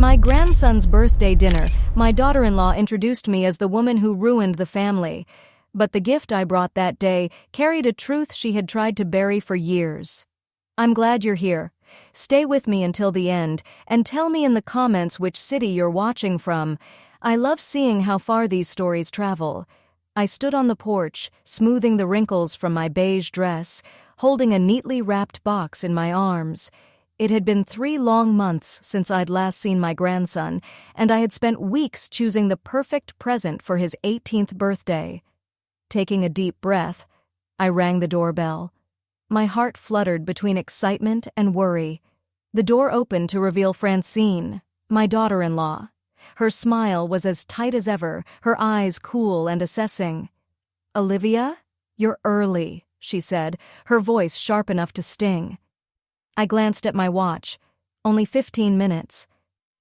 my grandson's birthday dinner, my daughter-in-law introduced me as the woman who ruined the family. But the gift I brought that day carried a truth she had tried to bury for years. I'm glad you're here. Stay with me until the end, and tell me in the comments which city you're watching from. I love seeing how far these stories travel. I stood on the porch, smoothing the wrinkles from my beige dress, holding a neatly wrapped box in my arms. It had been 3 long months since I'd last seen my grandson, and I had spent weeks choosing the perfect present for his 18th birthday. Taking a deep breath, I rang the doorbell. My heart fluttered between excitement and worry. The door opened to reveal Francine, my daughter-in-law. Her smile was as tight as ever, her eyes cool and assessing. "Olivia, you're early," she said, her voice sharp enough to sting. I glanced at my watch. Only 15 minutes.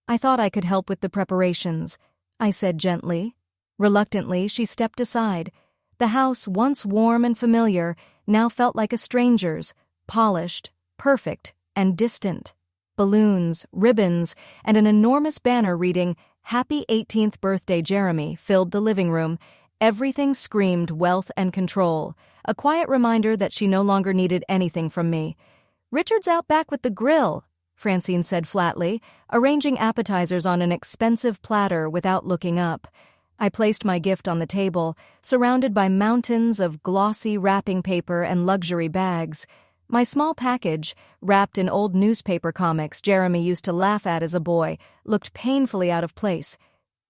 "I thought I could help with the preparations," I said gently. Reluctantly, she stepped aside. The house, once warm and familiar, now felt like a stranger's, polished, perfect, and distant. Balloons, ribbons, and an enormous banner reading, "Happy 18th Birthday, Jeremy," filled the living room. Everything screamed wealth and control, a quiet reminder that she no longer needed anything from me. "Richard's out back with the grill," Francine said flatly, arranging appetizers on an expensive platter without looking up. I placed my gift on the table, surrounded by mountains of glossy wrapping paper and luxury bags. My small package, wrapped in old newspaper comics Jeremy used to laugh at as a boy, looked painfully out of place.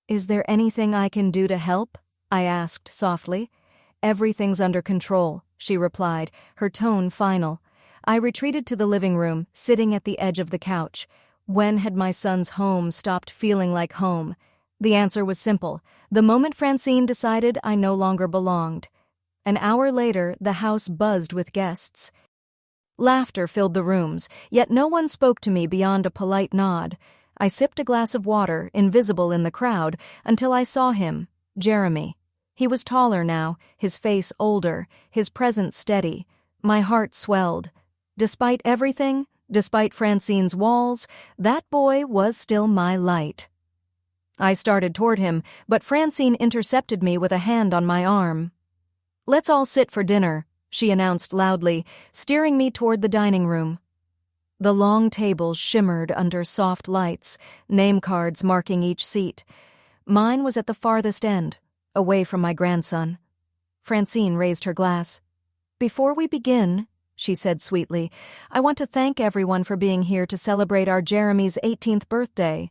"Is there anything I can do to help?" I asked softly. "Everything's under control," she replied, her tone final. I retreated to the living room, sitting at the edge of the couch. When had my son's home stopped feeling like home? The answer was simple. The moment Francine decided I no longer belonged. An hour later, the house buzzed with guests. Laughter filled the rooms, yet no one spoke to me beyond a polite nod. I sipped a glass of water, invisible in the crowd, until I saw him, Jeremy. He was taller now, his face older, his presence steady. My heart swelled. Despite everything, despite Francine's walls, that boy was still my light. I started toward him, but Francine intercepted me with a hand on my arm. "Let's all sit for dinner," she announced loudly, steering me toward the dining room. The long table shimmered under soft lights, name cards marking each seat. Mine was at the farthest end, away from my grandson. Francine raised her glass. "Before we begin," she said sweetly, "I want to thank everyone for being here to celebrate our Jeremy's 18th birthday."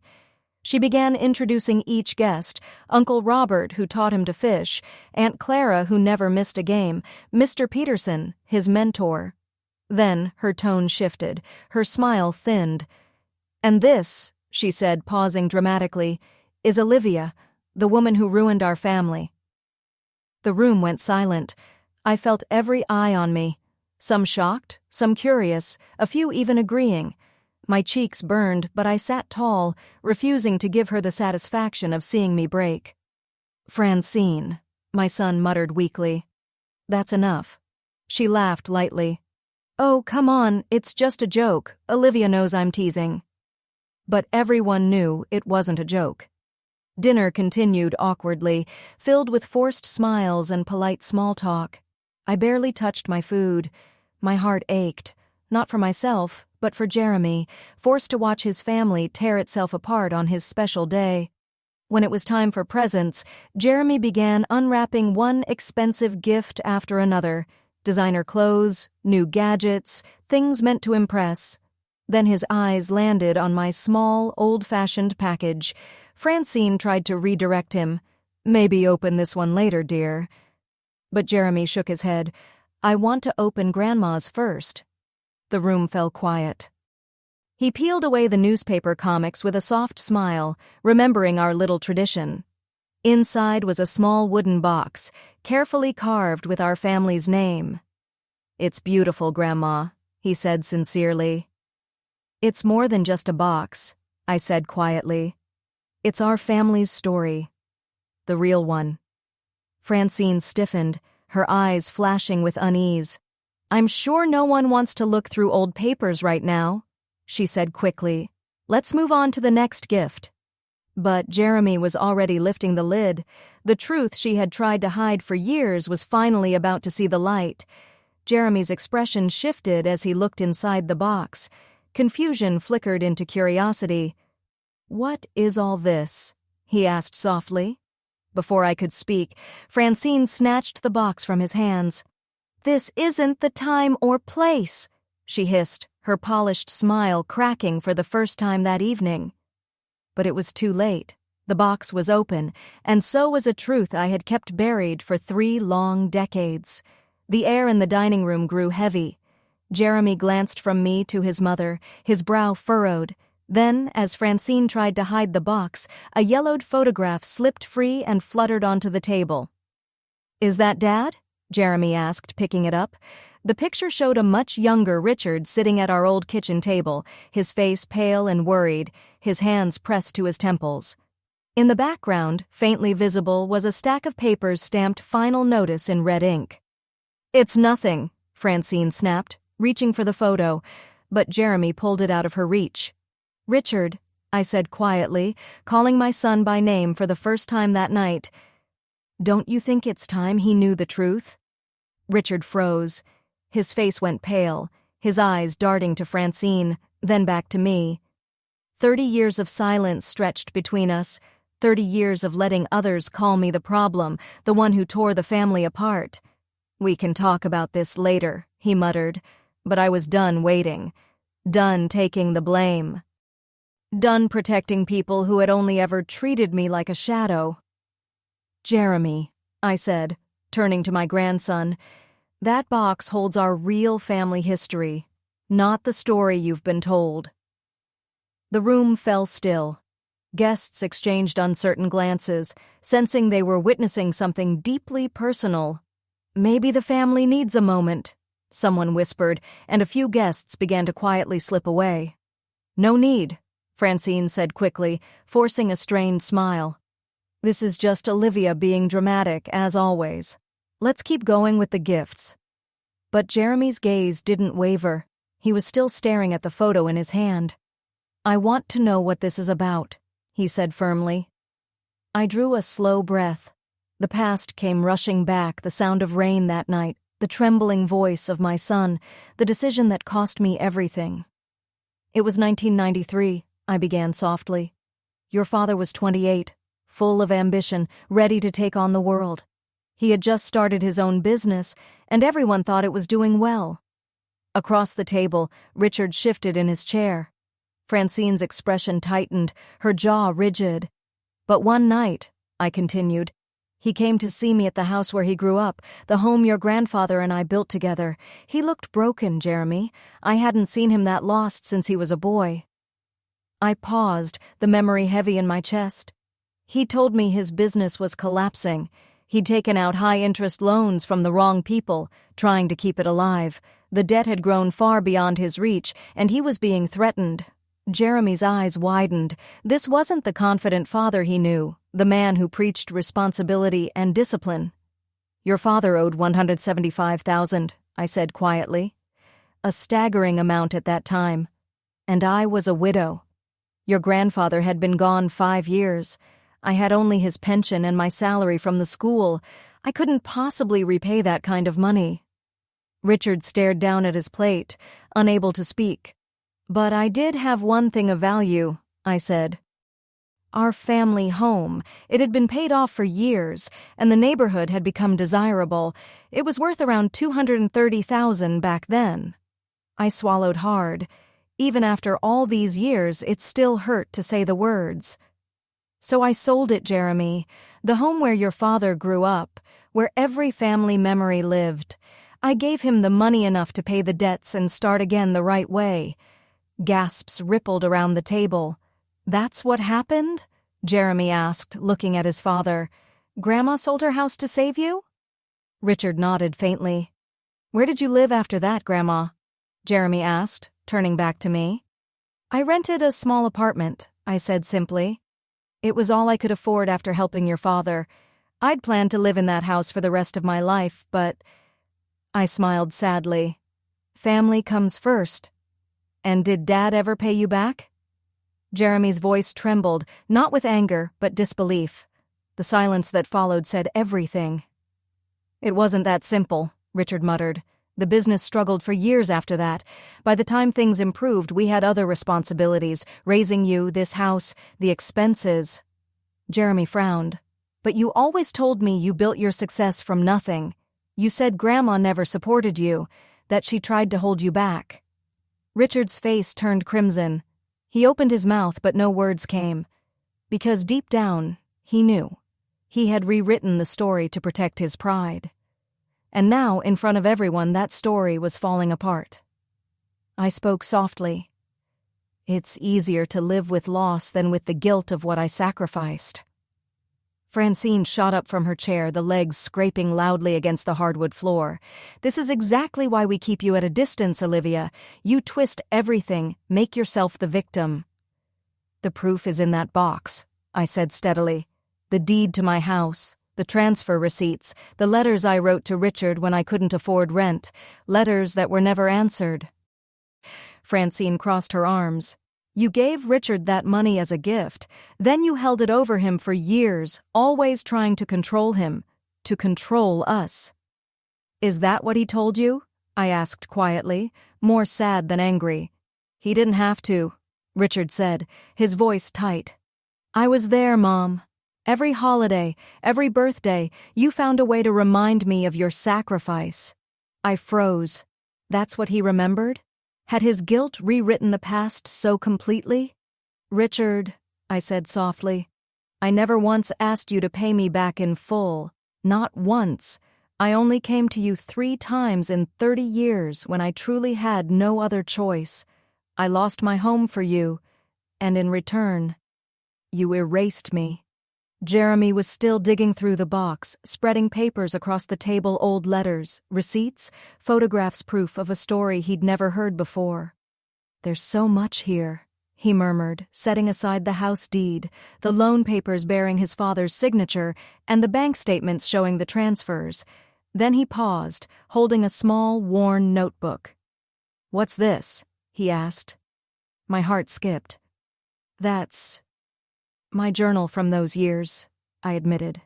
She began introducing each guest: Uncle Robert, who taught him to fish; Aunt Clara, who never missed a game; Mr. Peterson, his mentor. Then her tone shifted, her smile thinned. "And this," she said, pausing dramatically, "is Olivia, the woman who ruined our family." The room went silent. I felt every eye on me. Some shocked, some curious, a few even agreeing. My cheeks burned, but I sat tall, refusing to give her the satisfaction of seeing me break. "Francine," my son muttered weakly. "That's enough." She laughed lightly. "Oh, come on, it's just a joke. Olivia knows I'm teasing." But everyone knew it wasn't a joke. Dinner continued awkwardly, filled with forced smiles and polite small talk. I barely touched my food. My heart ached, not for myself, but for Jeremy, forced to watch his family tear itself apart on his special day. When it was time for presents, Jeremy began unwrapping one expensive gift after another: designer clothes, new gadgets, things meant to impress. Then his eyes landed on my small, old-fashioned package. Francine tried to redirect him. "Maybe open this one later, dear." But Jeremy shook his head. "I want to open Grandma's first." The room fell quiet. He peeled away the newspaper comics with a soft smile, remembering our little tradition. Inside was a small wooden box, carefully carved with our family's name. "It's beautiful, Grandma," he said sincerely. "It's more than just a box," I said quietly. "It's our family's story. The real one." Francine stiffened, her eyes flashing with unease. "I'm sure no one wants to look through old papers right now," she said quickly. "Let's move on to the next gift." But Jeremy was already lifting the lid. The truth she had tried to hide for years was finally about to see the light. Jeremy's expression shifted as he looked inside the box. Confusion flickered into curiosity. "What is all this?" he asked softly. Before I could speak, Francine snatched the box from his hands. "This isn't the time or place," she hissed, her polished smile cracking for the first time that evening. But it was too late. The box was open, and so was a truth I had kept buried for 3 long decades. The air in the dining room grew heavy. Jeremy glanced from me to his mother, his brow furrowed. Then, as Francine tried to hide the box, a yellowed photograph slipped free and fluttered onto the table. "Is that Dad?" Jeremy asked, picking it up. The picture showed a much younger Richard sitting at our old kitchen table, his face pale and worried, his hands pressed to his temples. In the background, faintly visible, was a stack of papers stamped "Final Notice" in red ink. "It's nothing," Francine snapped, reaching for the photo, but Jeremy pulled it out of her reach. "Richard," I said quietly, calling my son by name for the first time that night, "don't you think it's time he knew the truth?" Richard froze. His face went pale, his eyes darting to Francine, then back to me. 30 years of silence stretched between us, 30 years of letting others call me the problem, the one who tore the family apart. "We can talk about this later," he muttered, but I was done waiting, done taking the blame. Done protecting people who had only ever treated me like a shadow. "Jeremy," I said, turning to my grandson, "that box holds our real family history, not the story you've been told." The room fell still. Guests exchanged uncertain glances, sensing they were witnessing something deeply personal. "Maybe the family needs a moment," someone whispered, and a few guests began to quietly slip away. "No need," Francine said quickly, forcing a strained smile. "This is just Olivia being dramatic, as always. Let's keep going with the gifts." But Jeremy's gaze didn't waver. He was still staring at the photo in his hand. "I want to know what this is about," he said firmly. I drew a slow breath. The past came rushing back, the sound of rain that night, the trembling voice of my son, the decision that cost me everything. "It was 1993, I began softly. "Your father was 28, full of ambition, ready to take on the world. He had just started his own business, and everyone thought it was doing well." Across the table, Richard shifted in his chair. Francine's expression tightened, her jaw rigid. "But one night," I continued, "he came to see me at the house where he grew up, the home your grandfather and I built together. He looked broken, Jeremy. I hadn't seen him that lost since he was a boy." I paused, the memory heavy in my chest. He told me his business was collapsing. He'd taken out high-interest loans from the wrong people, trying to keep it alive. The debt had grown far beyond his reach, and he was being threatened. Jeremy's eyes widened. This wasn't the confident father he knew, the man who preached responsibility and discipline. "Your father owed $175,000, I said quietly. A staggering amount at that time. And I was a widow. Your grandfather had been gone 5 years. I had only his pension and my salary from the school. I couldn't possibly repay that kind of money." Richard stared down at his plate, unable to speak. "But I did have one thing of value," I said. "Our family home. It had been paid off for years, and the neighborhood had become desirable. It was worth around $230,000 back then." I swallowed hard. Even after all these years, it still hurt to say the words. "So I sold it, Jeremy. The home where your father grew up, where every family memory lived. I gave him the money enough to pay the debts and start again the right way." Gasps rippled around the table. "That's what happened?" Jeremy asked, looking at his father. "Grandma sold her house to save you?" Richard nodded faintly. "Where did you live after that, Grandma?" Jeremy asked, turning back to me. "I rented a small apartment," I said simply. "It was all I could afford after helping your father. I'd planned to live in that house for the rest of my life, but—" I smiled sadly. "Family comes first. And did Dad ever pay you back?" Jeremy's voice trembled, not with anger, but disbelief. The silence that followed said everything. "It wasn't that simple," Richard muttered. "The business struggled for years after that. By the time things improved, we had other responsibilities, raising you, this house, the expenses." Jeremy frowned. "But you always told me you built your success from nothing. You said Grandma never supported you, that she tried to hold you back." Richard's face turned crimson. He opened his mouth, but no words came. Because deep down, he knew. He had rewritten the story to protect his pride. And now, in front of everyone, that story was falling apart. I spoke softly. "It's easier to live with loss than with the guilt of what I sacrificed." Francine shot up from her chair, the legs scraping loudly against the hardwood floor. "This is exactly why we keep you at a distance, Olivia. You twist everything, make yourself the victim." "The proof is in that box," I said steadily. "The deed to my house, the transfer receipts, the letters I wrote to Richard when I couldn't afford rent, letters that were never answered." Francine crossed her arms. "You gave Richard that money as a gift. Then you held it over him for years, always trying to control him, to control us." "Is that what he told you?" I asked quietly, more sad than angry. "He didn't have to," Richard said, his voice tight. "I was there, Mom. Every holiday, every birthday, you found a way to remind me of your sacrifice." I froze. That's what he remembered? Had his guilt rewritten the past so completely? "Richard," I said softly, "I never once asked you to pay me back in full. Not once. I only came to you 3 times in 30 years when I truly had no other choice. I lost my home for you, and in return, you erased me." Jeremy was still digging through the box, spreading papers across the table, old letters, receipts, photographs, proof of a story he'd never heard before. "There's so much here," he murmured, setting aside the house deed, the loan papers bearing his father's signature, and the bank statements showing the transfers. Then he paused, holding a small, worn notebook. "What's this?" he asked. My heart skipped. "That's my journal from those years," I admitted.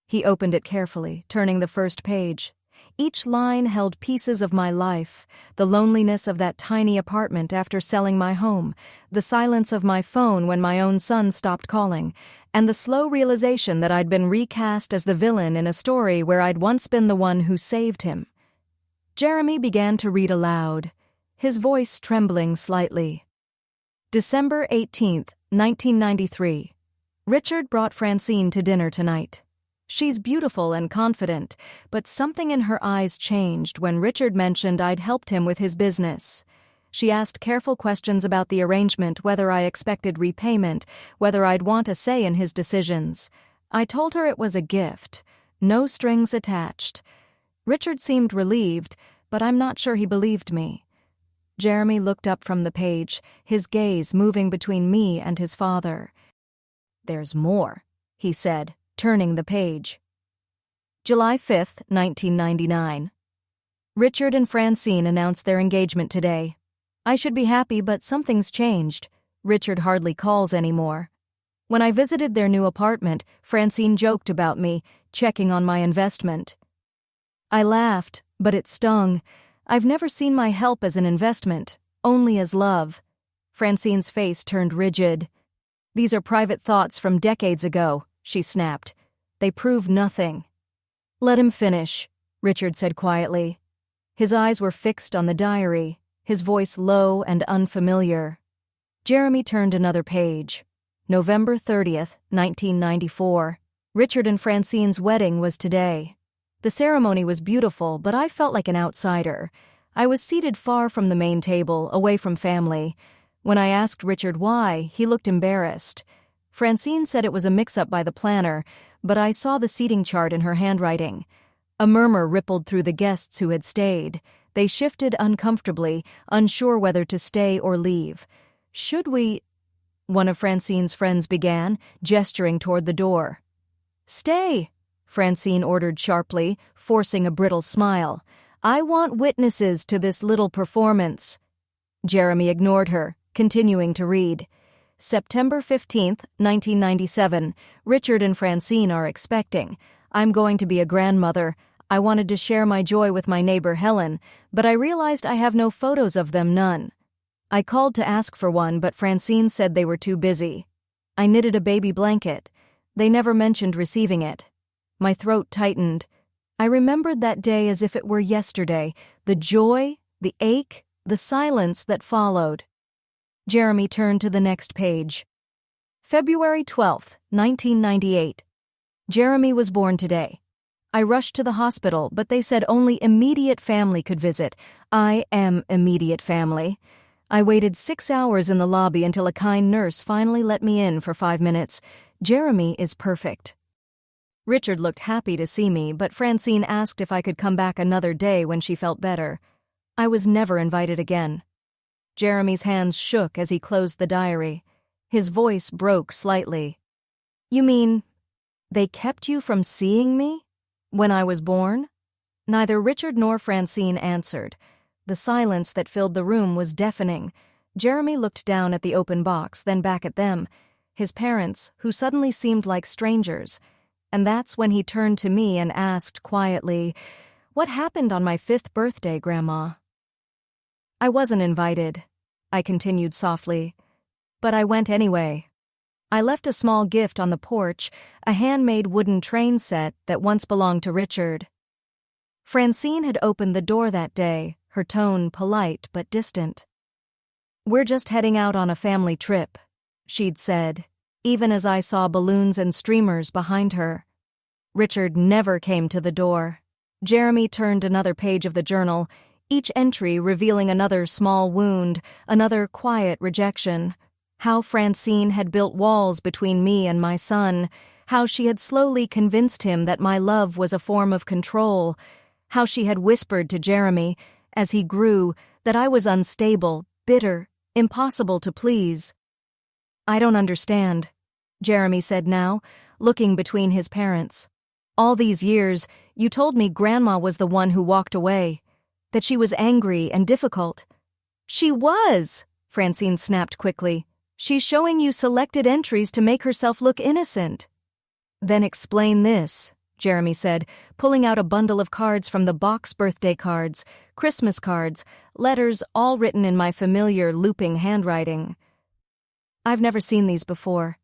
He opened it carefully, turning the first page. Each line held pieces of my life, the loneliness of that tiny apartment after selling my home, the silence of my phone when my own son stopped calling, and the slow realization that I'd been recast as the villain in a story where I'd once been the one who saved him. Jeremy began to read aloud, his voice trembling slightly. "December 18th, 1993. Richard brought Francine to dinner tonight. She's beautiful and confident, but something in her eyes changed when Richard mentioned I'd helped him with his business. She asked careful questions about the arrangement, whether I expected repayment, whether I'd want a say in his decisions. I told her it was a gift, no strings attached. Richard seemed relieved, but I'm not sure he believed me." Jeremy looked up from the page, his gaze moving between me and his father. "There's more," he said, turning the page. July 5th, 1999. Richard and Francine announced their engagement today. I should be happy, but something's changed. Richard hardly calls anymore. When I visited their new apartment, Francine joked about me, checking on my investment. I laughed, but it stung. I've never seen my help as an investment, only as love. Francine's face turned rigid. "These are private thoughts from decades ago," she snapped. "They prove nothing." "Let him finish," Richard said quietly. His eyes were fixed on the diary, his voice low and unfamiliar. Jeremy turned another page. November 30th, 1994. Richard and Francine's wedding was today. The ceremony was beautiful, but I felt like an outsider. I was seated far from the main table, away from family. When I asked Richard why, he looked embarrassed. Francine said it was a mix-up by the planner, but I saw the seating chart in her handwriting. A murmur rippled through the guests who had stayed. They shifted uncomfortably, unsure whether to stay or leave. "Should we—" one of Francine's friends began, gesturing toward the door. "Stay," Francine ordered sharply, forcing a brittle smile. "I want witnesses to this little performance." Jeremy ignored her, continuing to read. September 15th, 1997. Richard and Francine are expecting. I'm going to be a grandmother. I wanted to share my joy with my neighbor Helen, but I realized I have no photos of them, none. I called to ask for one, but Francine said they were too busy. I knitted a baby blanket. They never mentioned receiving it. My throat tightened. I remembered that day as if it were yesterday, the joy, the ache, the silence that followed. Jeremy turned to the next page. February 12th, 1998. Jeremy was born today. I rushed to the hospital, but they said only immediate family could visit. I am immediate family. I waited 6 hours in the lobby until a kind nurse finally let me in for 5 minutes. Jeremy is perfect. Richard looked happy to see me, but Francine asked if I could come back another day when she felt better. I was never invited again. Jeremy's hands shook as he closed the diary. His voice broke slightly. You mean, they kept you from seeing me? When I was born? Neither Richard nor Francine answered. The silence that filled the room was deafening. Jeremy looked down at the open box, then back at them, his parents, who suddenly seemed like strangers. And that's when he turned to me and asked quietly, "What happened on my 5th birthday, Grandma?" I wasn't invited, I continued softly, but I went anyway. I left a small gift on the porch, a handmade wooden train set that once belonged to Richard. Francine had opened the door that day, her tone polite but distant. "We're just heading out on a family trip," she'd said, even as I saw balloons and streamers behind her. Richard never came to the door. Jeremy turned another page of the journal, each entry revealing another small wound, another quiet rejection. How Francine had built walls between me and my son, how she had slowly convinced him that my love was a form of control, how she had whispered to Jeremy, as he grew, that I was unstable, bitter, impossible to please. "I don't understand," Jeremy said now, looking between his parents. "All these years, you told me Grandma was the one who walked away, that she was angry and difficult." "She was," Francine snapped quickly. "She's showing you selected entries to make herself look innocent." "Then explain this," Jeremy said, pulling out a bundle of cards from the box. Birthday cards, Christmas cards, letters all written in my familiar looping handwriting. "I've never seen these before."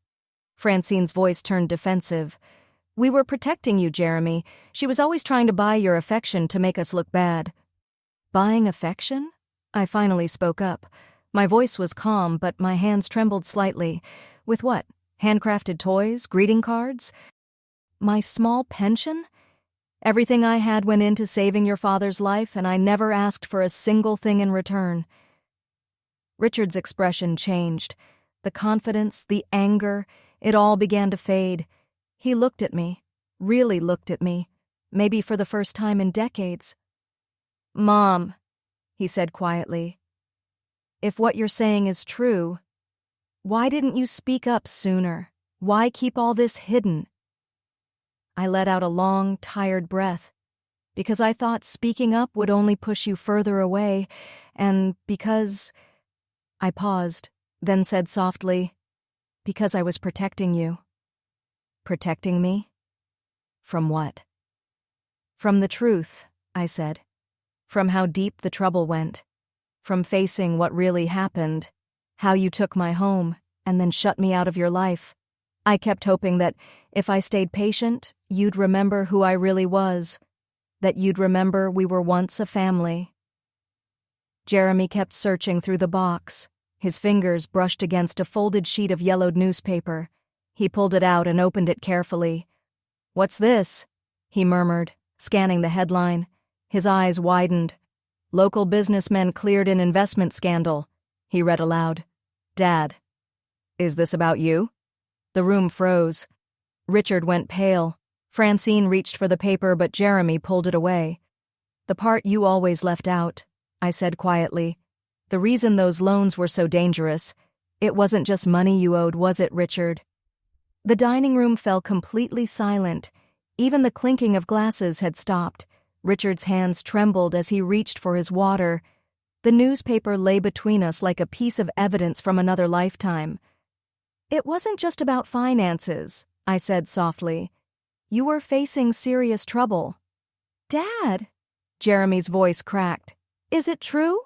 Francine's voice turned defensive. "We were protecting you, Jeremy. She was always trying to buy your affection to make us look bad." "Buying affection?" I finally spoke up. My voice was calm, but my hands trembled slightly. "With what? Handcrafted toys? Greeting cards? My small pension? Everything I had went into saving your father's life, and I never asked for a single thing in return." Richard's expression changed. The confidence, the anger, it all began to fade. He looked at me, really looked at me, maybe for the first time in decades. "Mom," he said quietly, "if what you're saying is true, why didn't you speak up sooner? Why keep all this hidden?" I let out a long, tired breath, because I thought speaking up would only push you further away, and because... I paused, then said softly, "Because I was protecting you." "Protecting me? From what?" "From the truth," I said. "From how deep the trouble went. From facing what really happened. How you took my home, and then shut me out of your life. I kept hoping that, if I stayed patient, you'd remember who I really was. That you'd remember we were once a family." Jeremy kept searching through the box. His fingers brushed against a folded sheet of yellowed newspaper. He pulled it out and opened it carefully. "What's this?" he murmured, scanning the headline. His eyes widened. "Local businessmen cleared in investment scandal," he read aloud. "Dad, is this about you?" The room froze. Richard went pale. Francine reached for the paper, but Jeremy pulled it away. "The part you always left out," I said quietly. "The reason those loans were so dangerous. It wasn't just money you owed, was it, Richard?" The dining room fell completely silent. Even the clinking of glasses had stopped. Richard's hands trembled as he reached for his water. The newspaper lay between us like a piece of evidence from another lifetime. It wasn't just about finances, I said softly. You were facing serious trouble. Dad! Jeremy's voice cracked. Is it true?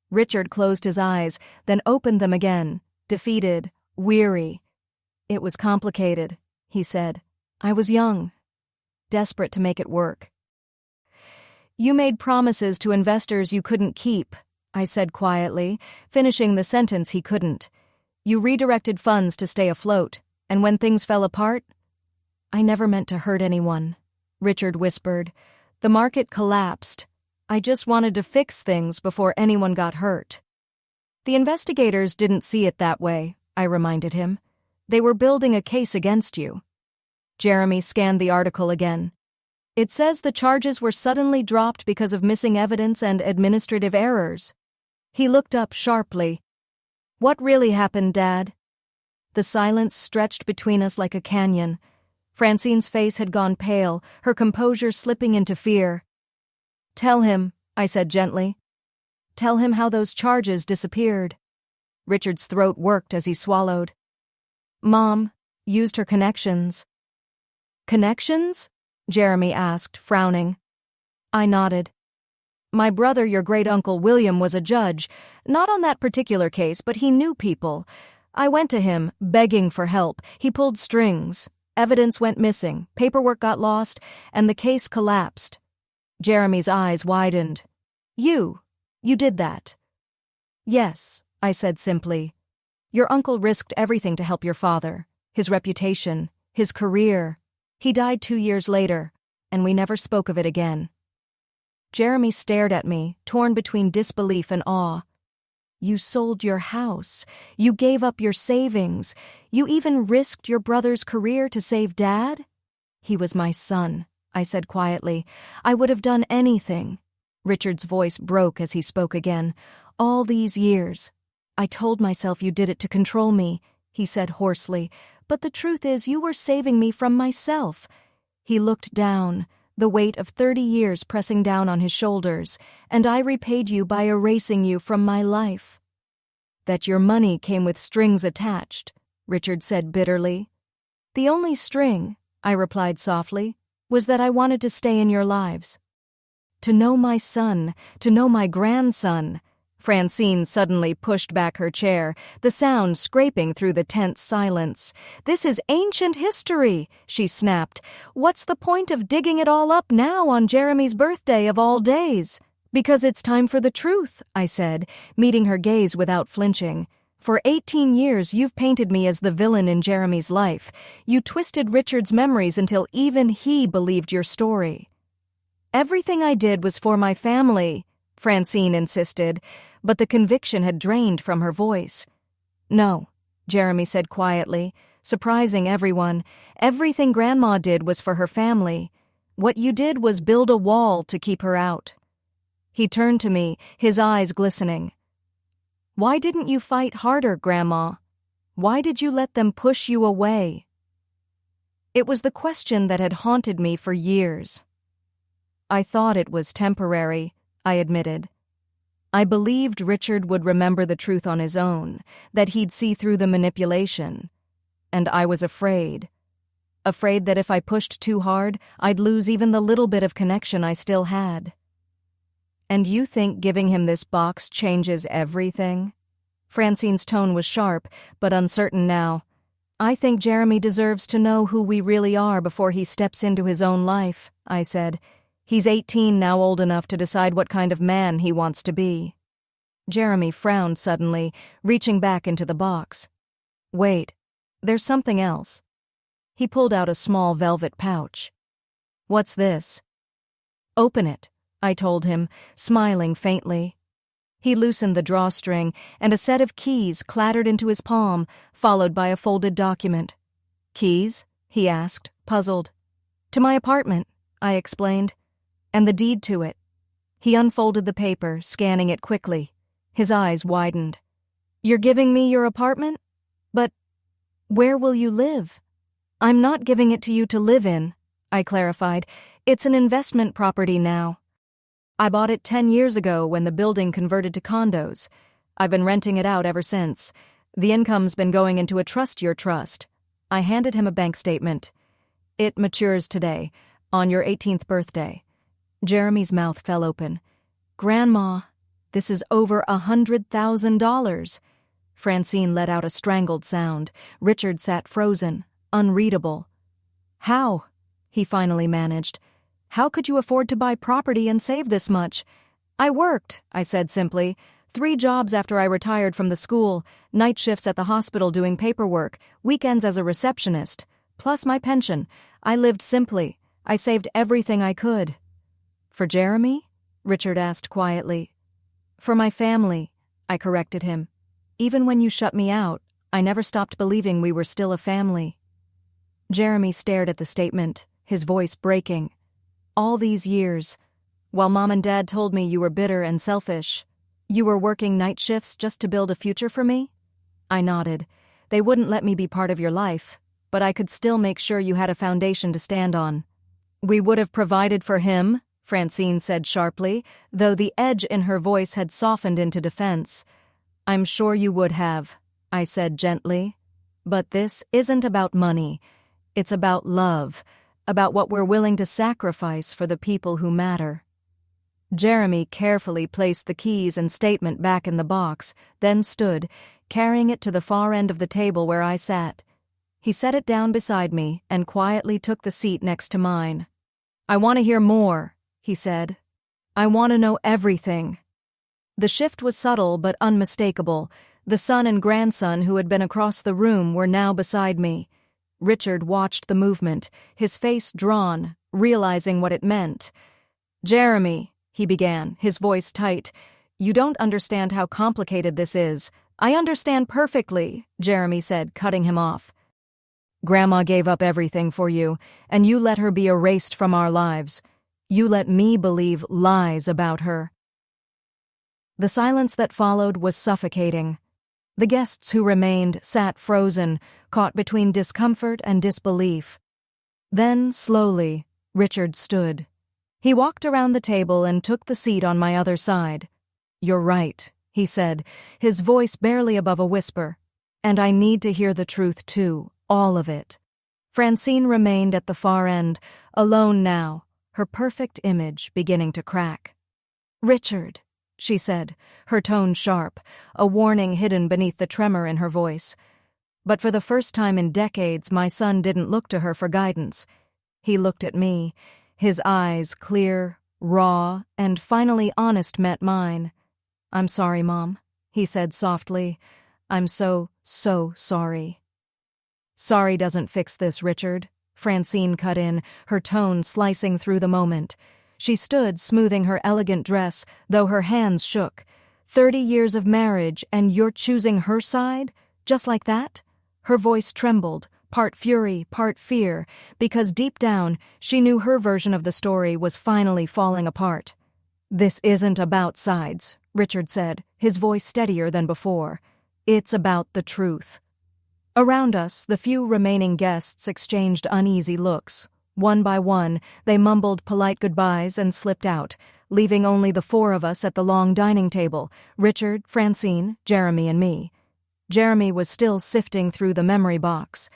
Richard closed his eyes, then opened them again, defeated, weary. It was complicated, he said. I was young, desperate to make it work. You made promises to investors you couldn't keep, I said quietly, finishing the sentence he couldn't. You redirected funds to stay afloat, and when things fell apart, I never meant to hurt anyone, Richard whispered. The market collapsed. I just wanted to fix things before anyone got hurt. The investigators didn't see it that way, I reminded him. They were building a case against you. Jeremy scanned the article again. It says the charges were suddenly dropped because of missing evidence and administrative errors. He looked up sharply. What really happened, Dad? The silence stretched between us like a canyon. Francine's face had gone pale, her composure slipping into fear. Tell him, I said gently. Tell him how those charges disappeared. Richard's throat worked as he swallowed. Mom used her connections. Connections? Jeremy asked, frowning. I nodded. My brother, your great-uncle William, was a judge, not on that particular case, but he knew people. I went to him, begging for help. He pulled strings. Evidence went missing, paperwork got lost, and the case collapsed. Jeremy's eyes widened. You did that. Yes, I said simply. Your uncle risked everything to help your father, his reputation, his career. He died 2 years later, and we never spoke of it again. Jeremy stared at me, torn between disbelief and awe. You sold your house. You gave up your savings. You even risked your brother's career to save Dad? He was my son, I said quietly. I would have done anything. Richard's voice broke as he spoke again. All these years. I told myself you did it to control me, he said hoarsely. But the truth is you were saving me from myself. He looked down, the weight of 30 years pressing down on his shoulders, and I repaid you by erasing you from my life. That your money came with strings attached, Richard said bitterly. The only string, I replied softly, was that I wanted to stay in your lives. To know my son, to know my grandson. Francine suddenly pushed back her chair, the sound scraping through the tense silence. This is ancient history, she snapped. What's the point of digging it all up now on Jeremy's birthday of all days? Because it's time for the truth, I said, meeting her gaze without flinching. For 18 years you've painted me as the villain in Jeremy's life. You twisted Richard's memories until even he believed your story. Everything I did was for my family, Francine insisted, but the conviction had drained from her voice. No, Jeremy said quietly, surprising everyone. Everything Grandma did was for her family. What you did was build a wall to keep her out. He turned to me, his eyes glistening. Why didn't you fight harder, Grandma? Why did you let them push you away? It was the question that had haunted me for years. I thought it was temporary, I admitted. I believed Richard would remember the truth on his own, that he'd see through the manipulation. And I was afraid. Afraid that if I pushed too hard, I'd lose even the little bit of connection I still had. And you think giving him this box changes everything? Francine's tone was sharp, but uncertain now. I think Jeremy deserves to know who we really are before he steps into his own life, I said. He's 18 now, old enough to decide what kind of man he wants to be. Jeremy frowned suddenly, reaching back into the box. Wait, there's something else. He pulled out a small velvet pouch. What's this? Open it, I told him, smiling faintly. He loosened the drawstring, and a set of keys clattered into his palm, followed by a folded document. Keys? He asked, puzzled. To my apartment, I explained. And the deed to it. He unfolded the paper, scanning it quickly. His eyes widened. You're giving me your apartment? But where will you live? I'm not giving it to you to live in, I clarified. It's an investment property now. I bought it 10 years ago when the building converted to condos. I've been renting it out ever since. The income's been going into a trust your trust. I handed him a bank statement. It matures today, on your 18th birthday. Jeremy's mouth fell open. Grandma, this is over $100,000. Francine let out a strangled sound. Richard sat frozen, unreadable. How? He finally managed. How could you afford to buy property and save this much? I worked, I said simply. 3 jobs after I retired from the school, night shifts at the hospital doing paperwork, weekends as a receptionist, plus my pension. I lived simply. I saved everything I could. For Jeremy? Richard asked quietly. For my family, I corrected him. Even when you shut me out, I never stopped believing we were still a family. Jeremy stared at the statement, his voice breaking. All these years, while Mom and Dad told me you were bitter and selfish, you were working night shifts just to build a future for me? I nodded. They wouldn't let me be part of your life, but I could still make sure you had a foundation to stand on. We would have provided for him, Francine said sharply, though the edge in her voice had softened into defense. I'm sure you would have, I said gently. But this isn't about money. It's about love, about what we're willing to sacrifice for the people who matter. Jeremy carefully placed the keys and statement back in the box, then stood, carrying it to the far end of the table where I sat. He set it down beside me and quietly took the seat next to mine. I want to hear more, he said. I want to know everything. The shift was subtle but unmistakable. The son and grandson who had been across the room were now beside me. Richard watched the movement, his face drawn, realizing what it meant. Jeremy, he began, his voice tight, you don't understand how complicated this is. I understand perfectly, Jeremy said, cutting him off. Grandma gave up everything for you, and you let her be erased from our lives. You let me believe lies about her. The silence that followed was suffocating. The guests who remained sat frozen, caught between discomfort and disbelief. Then, slowly, Richard stood. He walked around the table and took the seat on my other side. You're right, he said, his voice barely above a whisper. And I need to hear the truth too, all of it. Francine remained at the far end, alone now, her perfect image beginning to crack. Richard, she said, her tone sharp, a warning hidden beneath the tremor in her voice. But for the first time in decades, my son didn't look to her for guidance. He looked at me, his eyes clear, raw, and finally honest met mine. I'm sorry, Mom, he said softly. I'm so sorry. Sorry doesn't fix this, Richard, Francine cut in, her tone slicing through the moment. She stood, smoothing her elegant dress, though her hands shook. 30 years of marriage, and you're choosing her side? Just like that? Her voice trembled, part fury, part fear, because deep down, she knew her version of the story was finally falling apart. This isn't about sides, Richard said, his voice steadier than before. It's about the truth. Around us, the few remaining guests exchanged uneasy looks. One by one, they mumbled polite goodbyes and slipped out, leaving only the 4 of us at the long dining table, Richard, Francine, Jeremy, and me. Jeremy was still sifting through the memory box.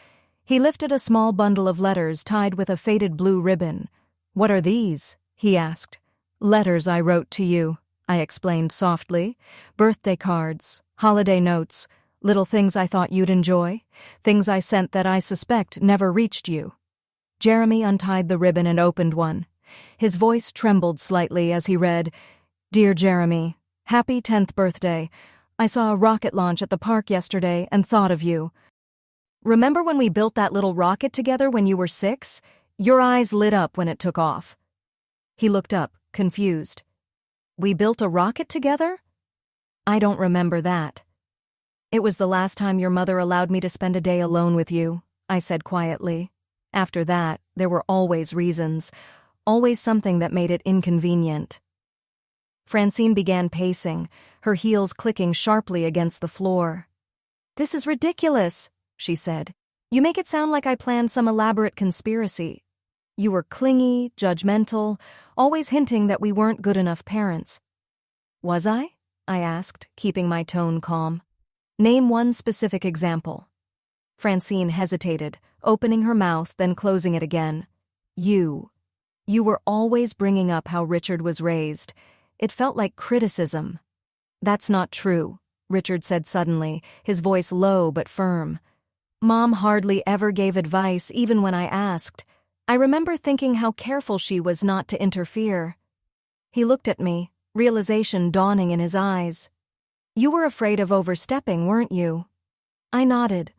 He lifted a small bundle of letters tied with a faded blue ribbon. What are these? He asked. Letters I wrote to you, I explained softly. Birthday cards, holiday notes, little things I thought you'd enjoy, things I sent that I suspect never reached you. Jeremy untied the ribbon and opened one. His voice trembled slightly as he read, Dear Jeremy, happy 10th birthday. I saw a rocket launch at the park yesterday and thought of you. Remember when we built that little rocket together when you were 6? Your eyes lit up when it took off. He looked up, confused. We built a rocket together? I don't remember that. It was the last time your mother allowed me to spend a day alone with you, I said quietly. After that, there were always reasons, always something that made it inconvenient. Francine began pacing, her heels clicking sharply against the floor. This is ridiculous, she said. You make it sound like I planned some elaborate conspiracy. You were clingy, judgmental, always hinting that we weren't good enough parents. Was I? I asked, keeping my tone calm. Name one specific example. Francine hesitated, opening her mouth, then closing it again. You. You were always bringing up how Richard was raised. It felt like criticism. That's not true, Richard said suddenly, his voice low but firm. Mom hardly ever gave advice, even when I asked. I remember thinking how careful she was not to interfere. He looked at me, realization dawning in his eyes. You were afraid of overstepping, weren't you? I nodded.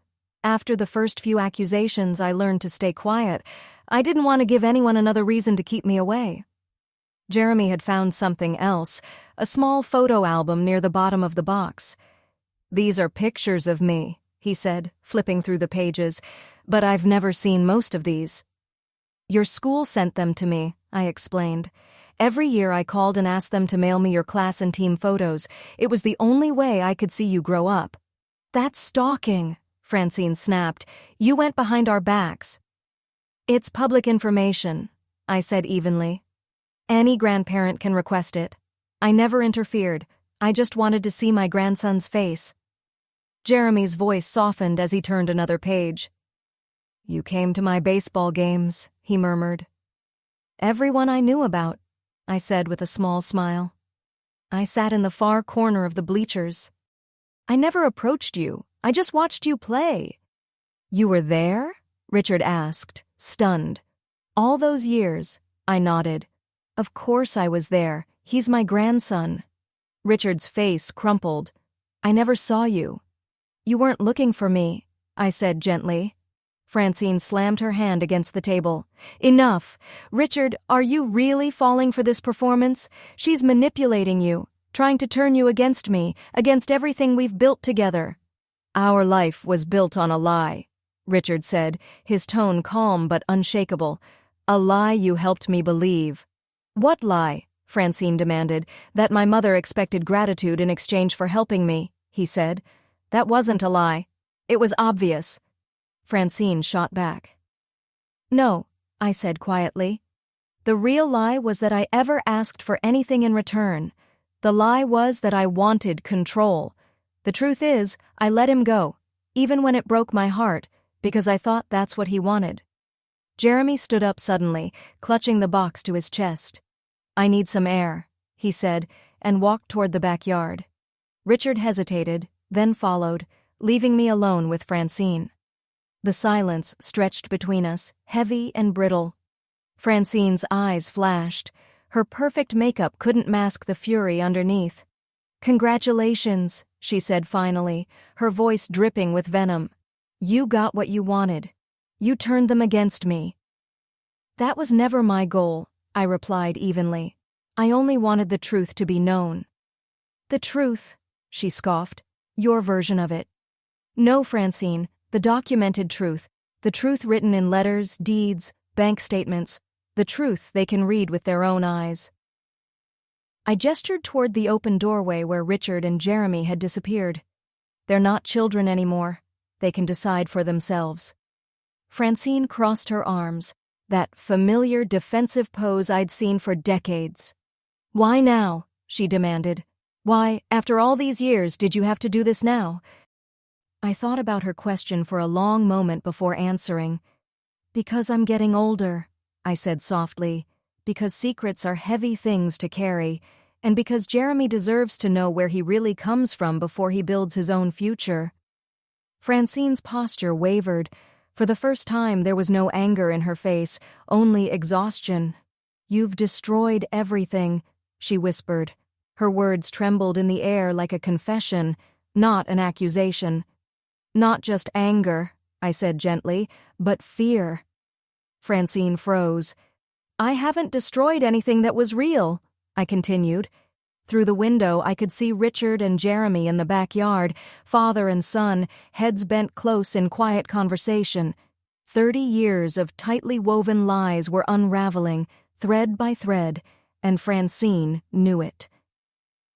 After the first few accusations, I learned to stay quiet. I didn't want to give anyone another reason to keep me away. Jeremy had found something else, a small photo album near the bottom of the box. These are pictures of me, he said, flipping through the pages, but I've never seen most of these. Your school sent them to me, I explained. Every year I called and asked them to mail me your class and team photos. It was the only way I could see you grow up. That's stalking, Francine snapped. You went behind our backs. It's public information, I said evenly. Any grandparent can request it. I never interfered. I just wanted to see my grandson's face. Jeremy's voice softened as he turned another page. You came to my baseball games, he murmured. Everyone I knew about, I said with a small smile. I sat in the far corner of the bleachers. I never approached you. I just watched you play. You were there? Richard asked, stunned. All those years, I nodded. Of course I was there. He's my grandson. Richard's face crumpled. I never saw you. You weren't looking for me, I said gently. Francine slammed her hand against the table. Enough. Richard, are you really falling for this performance? She's manipulating you, trying to turn you against me, against everything we've built together. Our life was built on a lie, Richard said, his tone calm but unshakable. A lie you helped me believe. What lie? Francine demanded. That my mother expected gratitude in exchange for helping me, he said. That wasn't a lie. It was obvious. Francine shot back. No, I said quietly. The real lie was that I ever asked for anything in return. The lie was that I wanted control. The truth is, I let him go, even when it broke my heart, because I thought that's what he wanted. Jeremy stood up suddenly, clutching the box to his chest. I need some air, he said, and walked toward the backyard. Richard hesitated, then followed, leaving me alone with Francine. The silence stretched between us, heavy and brittle. Francine's eyes flashed. Her perfect makeup couldn't mask the fury underneath. Congratulations, she said finally, her voice dripping with venom. You got what you wanted. You turned them against me. That was never my goal, I replied evenly. I only wanted the truth to be known. The truth, she scoffed. Your version of it. No, Francine, the documented truth. The truth written in letters, deeds, bank statements. The truth they can read with their own eyes. I gestured toward the open doorway where Richard and Jeremy had disappeared. They're not children anymore. They can decide for themselves. Francine crossed her arms, that familiar defensive pose I'd seen for decades. Why now? She demanded. Why, after all these years, did you have to do this now? I thought about her question for a long moment before answering. Because I'm getting older, I said softly. Because secrets are heavy things to carry, and because Jeremy deserves to know where he really comes from before he builds his own future. Francine's posture wavered. For the first time, there was no anger in her face, only exhaustion. You've destroyed everything, she whispered. Her words trembled in the air like a confession, not an accusation. Not just anger, I said gently, but fear. Francine froze. I haven't destroyed anything that was real, I continued. Through the window, I could see Richard and Jeremy in the backyard, father and son, heads bent close in quiet conversation. 30 years of tightly woven lies were unraveling, thread by thread, and Francine knew it.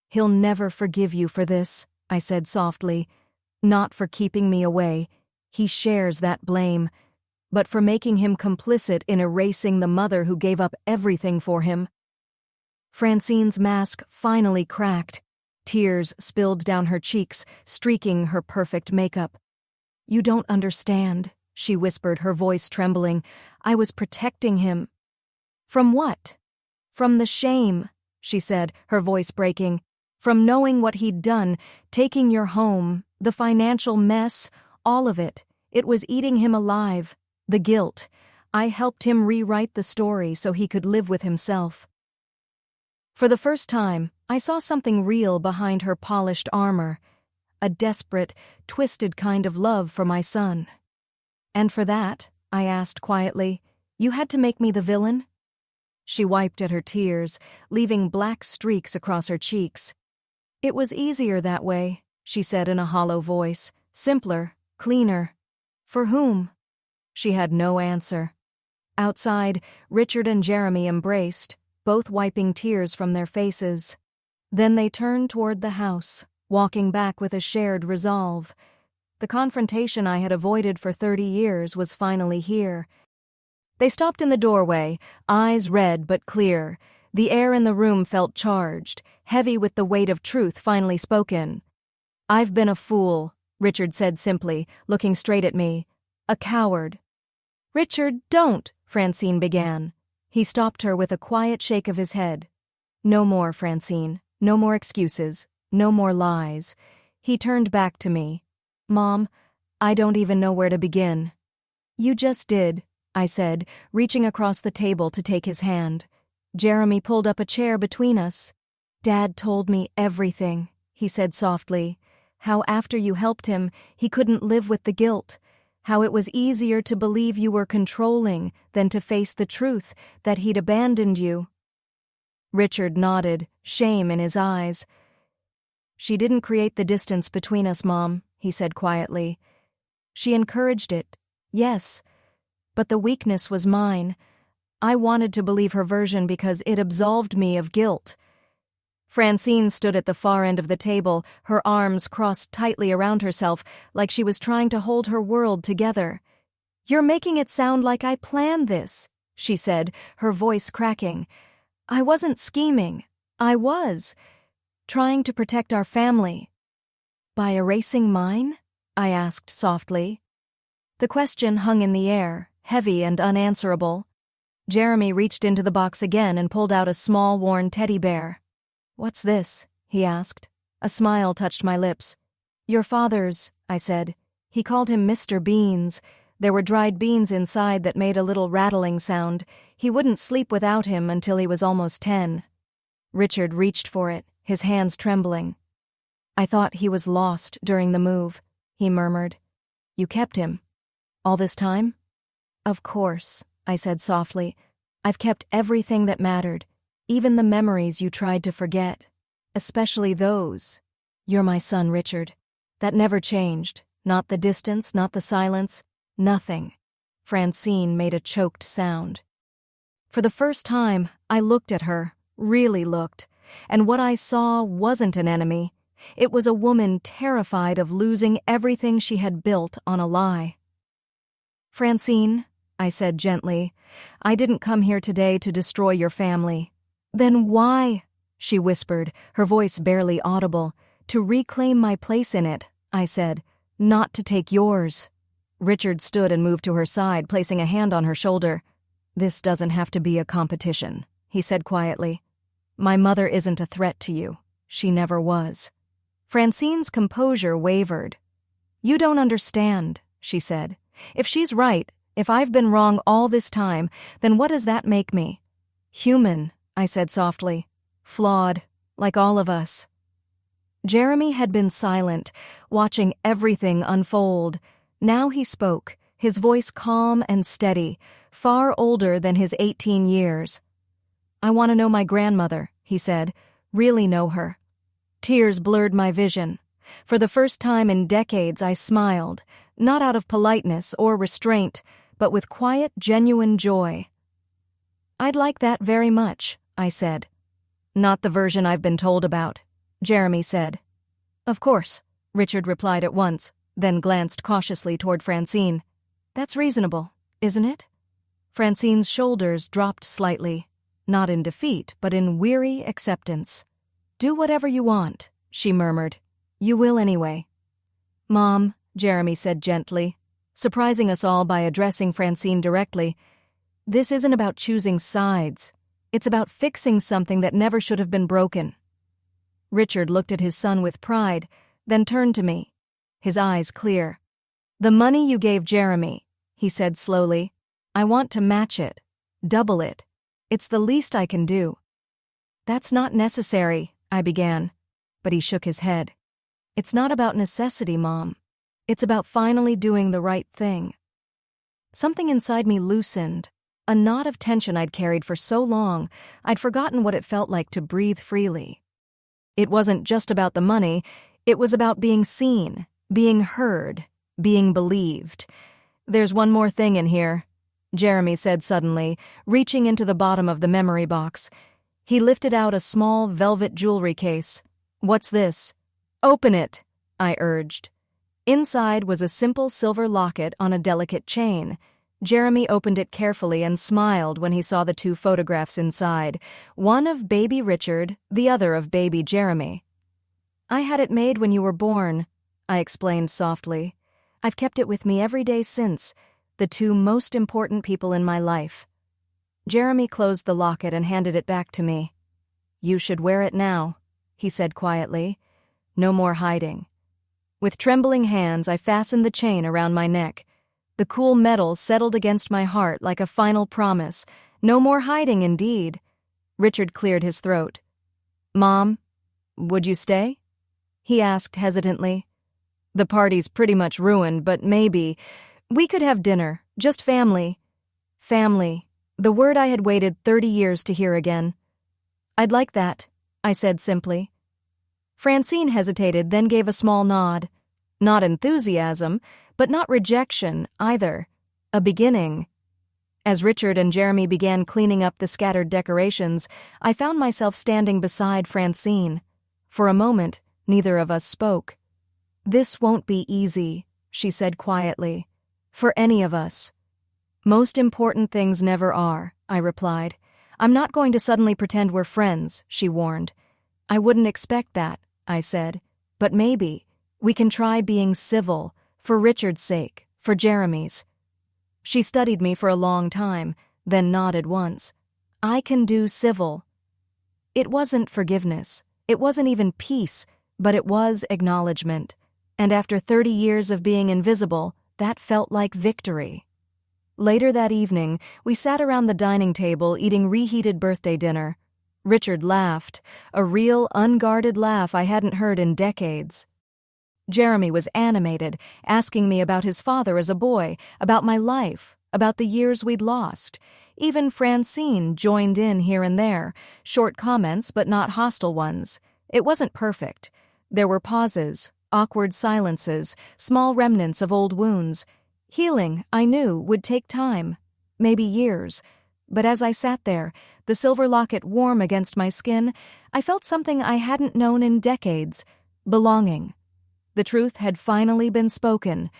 He'll never forgive you for this, I said softly. Not for keeping me away. He shares that blame. But for making him complicit in erasing the mother who gave up everything for him. Francine's mask finally cracked. Tears spilled down her cheeks, streaking her perfect makeup. "You don't understand," she whispered, her voice trembling. "I was protecting him." "From what?" "From the shame," she said, her voice breaking. "From knowing what he'd done, taking your home, the financial mess, all of it. It was eating him alive. The guilt. I helped him rewrite the story so he could live with himself." For the first time, I saw something real behind her polished armor. A desperate, twisted kind of love for my son. "And for that," I asked quietly, "you had to make me the villain?" She wiped at her tears, leaving black streaks across her cheeks. "It was easier that way," she said in a hollow voice. "Simpler, cleaner." "For whom?" She had no answer. Outside, Richard and Jeremy embraced, both wiping tears from their faces. Then they turned toward the house, walking back with a shared resolve. The confrontation I had avoided for 30 years was finally here. They stopped in the doorway, eyes red but clear. The air in the room felt charged, heavy with the weight of truth finally spoken. "I've been a fool," Richard said simply, looking straight at me. "A coward." "Richard, don't," Francine began. He stopped her with a quiet shake of his head. "No more, Francine. No more excuses. No more lies." He turned back to me. "Mom, I don't even know where to begin." "You just did," I said, reaching across the table to take his hand. Jeremy pulled up a chair between us. "Dad told me everything," he said softly. "How after you helped him, he couldn't live with the guilt. How it was easier to believe you were controlling than to face the truth, that he'd abandoned you." Richard nodded, shame in his eyes. "She didn't create the distance between us, Mom," he said quietly. "She encouraged it, yes, but the weakness was mine. I wanted to believe her version because it absolved me of guilt." Francine stood at the far end of the table, her arms crossed tightly around herself, like she was trying to hold her world together. "You're making it sound like I planned this," she said, her voice cracking. "I wasn't scheming. I was trying to protect our family." "By erasing mine?" I asked softly. The question hung in the air, heavy and unanswerable. Jeremy reached into the box again and pulled out a small, worn teddy bear. "What's this?" he asked. A smile touched my lips. "Your father's," I said. "He called him Mr. Beans. There were dried beans inside that made a little rattling sound. He wouldn't sleep without him until he was almost 10. Richard reached for it, his hands trembling. "I thought he was lost during the move," he murmured. "You kept him? All this time?" "Of course," I said softly. "I've kept everything that mattered. Even the memories you tried to forget. Especially those. You're my son, Richard. That never changed. Not the distance, not the silence. Nothing." Francine made a choked sound. For the first time, I looked at her, really looked, and what I saw wasn't an enemy. It was a woman terrified of losing everything she had built on a lie. "Francine," I said gently, "I didn't come here today to destroy your family." "Then why?" she whispered, her voice barely audible. "To reclaim my place in it," I said, "not to take yours." Richard stood and moved to her side, placing a hand on her shoulder. "This doesn't have to be a competition," he said quietly. "My mother isn't a threat to you. She never was." Francine's composure wavered. "You don't understand," she said. "If she's right, if I've been wrong all this time, then what does that make me?" "Human," I said softly. "Flawed, like all of us." Jeremy had been silent, watching everything unfold. Now he spoke, his voice calm and steady, far older than his 18 years. "I want to know my grandmother," he said, "really know her." Tears blurred my vision. For the first time in decades I smiled, not out of politeness or restraint, but with quiet, genuine joy. "I'd like that very much," I said. "Not the version I've been told about," Jeremy said. "Of course," Richard replied at once, then glanced cautiously toward Francine. "That's reasonable, isn't it?" Francine's shoulders dropped slightly, not in defeat, but in weary acceptance. "Do whatever you want," she murmured. You will anyway. Mom, Jeremy said gently, surprising us all by addressing Francine directly. This isn't about choosing sides. It's about fixing something that never should have been broken. Richard looked at his son with pride, then turned to me, his eyes clear. The money you gave Jeremy, he said slowly, I want to match it, double it. It's the least I can do. That's not necessary, I began, but he shook his head. It's not about necessity, Mom. It's about finally doing the right thing. Something inside me loosened, a knot of tension I'd carried for so long, I'd forgotten what it felt like to breathe freely. It wasn't just about the money, it was about being seen, being heard, being believed. There's one more thing in here, Jeremy said suddenly, reaching into the bottom of the memory box. He lifted out a small velvet jewelry case. What's this? Open it, I urged. Inside was a simple silver locket on a delicate chain. Jeremy opened it carefully and smiled when he saw the two photographs inside, one of baby Richard, the other of baby Jeremy. I had it made when you were born, I explained softly. I've kept it with me every day since, the two most important people in my life. Jeremy closed the locket and handed it back to me. You should wear it now, he said quietly. No more hiding. With trembling hands, I fastened the chain around my neck. The cool metal settled against my heart like a final promise. No more hiding, indeed. Richard cleared his throat. Mom, would you stay? He asked hesitantly. The party's pretty much ruined, but maybe. We could have dinner, just family. Family, the word I had waited 30 years to hear again. I'd like that, I said simply. Francine hesitated, then gave a small nod. Not enthusiasm, but not rejection either. A beginning. As Richard and Jeremy began cleaning up the scattered decorations, I found myself standing beside Francine. For a moment, neither of us spoke. This won't be easy, she said quietly. For any of us. Most important things never are, I replied. I'm not going to suddenly pretend we're friends, she warned. I wouldn't expect that, I said. But maybe we can try being civil, for Richard's sake, for Jeremy's. She studied me for a long time, then nodded once. I can do civil. It wasn't forgiveness. It wasn't even peace, but it was acknowledgement. And after 30 years of being invisible, that felt like victory. Later that evening, we sat around the dining table eating reheated birthday dinner. Richard laughed, a real, unguarded laugh I hadn't heard in decades. Jeremy was animated, asking me about his father as a boy, about my life, about the years we'd lost. Even Francine joined in here and there, short comments but not hostile ones. It wasn't perfect. There were pauses, awkward silences, small remnants of old wounds. Healing, I knew, would take time, maybe years. But as I sat there, the silver locket warm against my skin, I felt something I hadn't known in decades, belonging. The truth had finally been spoken.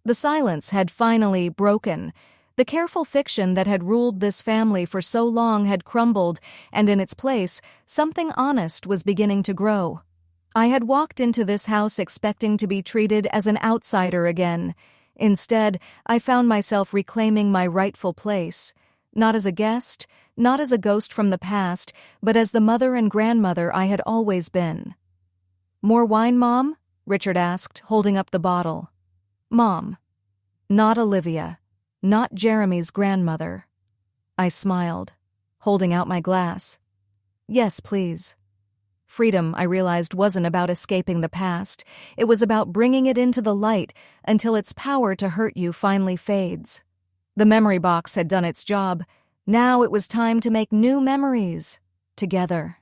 The silence had finally broken. The careful fiction that had ruled this family for so long had crumbled, and in its place, something honest was beginning to grow. I had walked into this house expecting to be treated as an outsider again. Instead, I found myself reclaiming my rightful place. Not as a guest, not as a ghost from the past, but as the mother and grandmother I had always been. More wine, Mom? Richard asked, holding up the bottle. Mom. Not Olivia. Not Jeremy's grandmother. I smiled, holding out my glass. Yes, please. Freedom, I realized, wasn't about escaping the past. It was about bringing it into the light until its power to hurt you finally fades. The memory box had done its job. Now it was time to make new memories. Together.